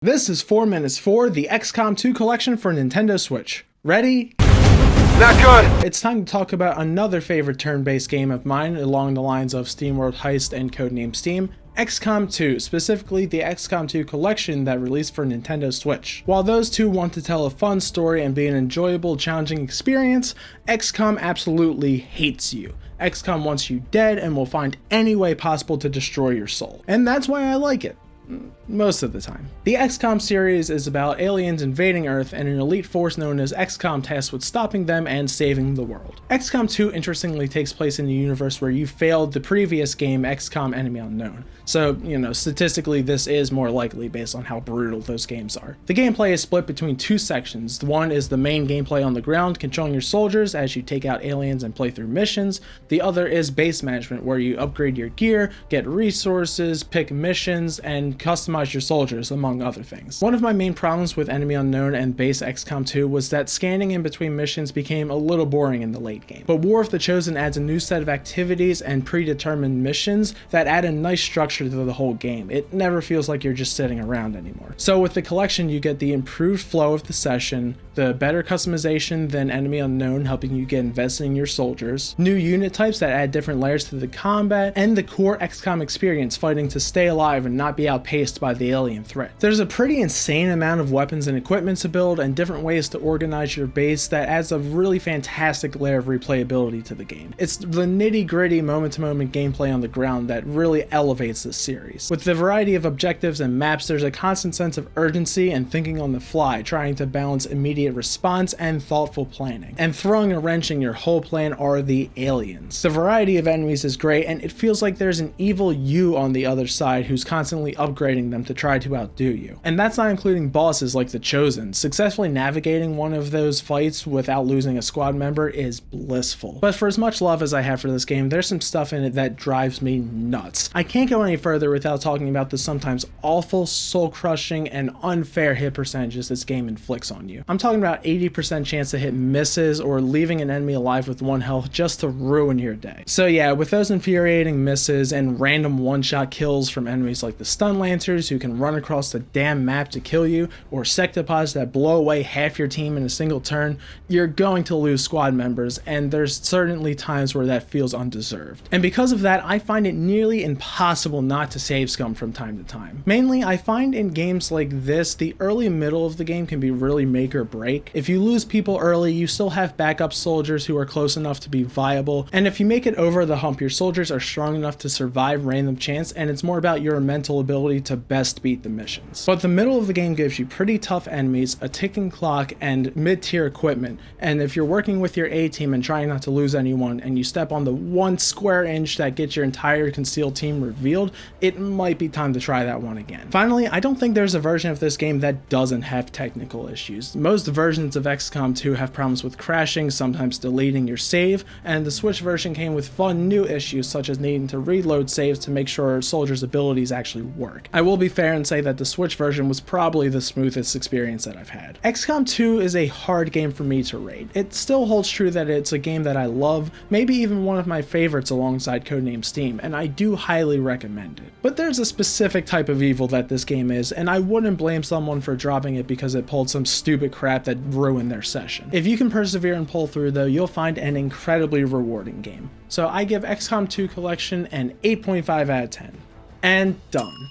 This is 4 minutes for the XCOM 2 collection for Nintendo Switch. Ready? Not good! It's time to talk about another favorite turn-based game of mine along the lines of SteamWorld Heist and Codename Steam, XCOM 2, specifically the XCOM 2 collection that released for Nintendo Switch. While those two want to tell a fun story and be an enjoyable, challenging experience, XCOM absolutely hates you. XCOM wants you dead and will find any way possible to destroy your soul. And that's why I like it. Most of the time. The XCOM series is about aliens invading Earth and an elite force known as XCOM tasked with stopping them and saving the world. XCOM 2 interestingly takes place in a universe where you failed the previous game XCOM Enemy Unknown. So, statistically this is more likely based on how brutal those games are. The gameplay is split between two sections. One is the main gameplay on the ground, controlling your soldiers as you take out aliens and play through missions. The other is base management, where you upgrade your gear, get resources, pick missions, and customize your soldiers, among other things. One of my main problems with Enemy Unknown and base XCOM 2 was that scanning in between missions became a little boring in the late game. But War of the Chosen adds a new set of activities and predetermined missions that add a nice structure to the whole game. It never feels like you're just sitting around anymore. So with the collection, you get the improved flow of the session, the better customization than Enemy Unknown, helping you get invested in your soldiers, new unit types that add different layers to the combat, and the core XCOM experience, fighting to stay alive and not be outpaced by the alien threat. There's a pretty insane amount of weapons and equipment to build and different ways to organize your base that adds a really fantastic layer of replayability to the game. It's the nitty-gritty moment-to-moment gameplay on the ground that really elevates this series. With the variety of objectives and maps, there's a constant sense of urgency and thinking on the fly, trying to balance immediate response and thoughtful planning. And throwing a wrench in your whole plan are the aliens. The variety of enemies is great, and it feels like there's an evil you on the other side who's constantly upgrading them to try to outdo you. And that's not including bosses like the Chosen. Successfully navigating one of those fights without losing a squad member is blissful. But for as much love as I have for this game, there's some stuff in it that drives me nuts. I can't go any further without talking about the sometimes awful, soul-crushing, and unfair hit percentages this game inflicts on you. I'm talking about 80% chance to hit misses or leaving an enemy alive with 1 health just to ruin your day. So yeah, with those infuriating misses and random one-shot kills from enemies like the Stun Lancers who can run across the damn map to kill you, or sectopods that blow away half your team in a single turn, you're going to lose squad members, and there's certainly times where that feels undeserved. And because of that, I find it nearly impossible not to save scum from time to time. Mainly, I find in games like this, the early middle of the game can be really make or break. If you lose people early, you still have backup soldiers who are close enough to be viable, and if you make it over the hump, your soldiers are strong enough to survive random chance, and it's more about your mental ability to best beat the missions. But the middle of the game gives you pretty tough enemies, a ticking clock, and mid-tier equipment, and if you're working with your A-team and trying not to lose anyone, and you step on the 1 square inch that gets your entire concealed team revealed, it might be time to try that one again. Finally, I don't think there's a version of this game that doesn't have technical issues. Most versions of XCOM 2 have problems with crashing, sometimes deleting your save, and the Switch version came with fun new issues such as needing to reload saves to make sure soldiers' abilities actually work. I will be fair and say that the Switch version was probably the smoothest experience that I've had. XCOM 2 is a hard game for me to rate. It still holds true that it's a game that I love, maybe even one of my favorites alongside Codename Steam, and I do highly recommend it. But there's a specific type of evil that this game is, and I wouldn't blame someone for dropping it because it pulled some stupid crap that ruined their session. If you can persevere and pull through though, you'll find an incredibly rewarding game. So I give XCOM 2 Collection an 8.5 out of 10. And done.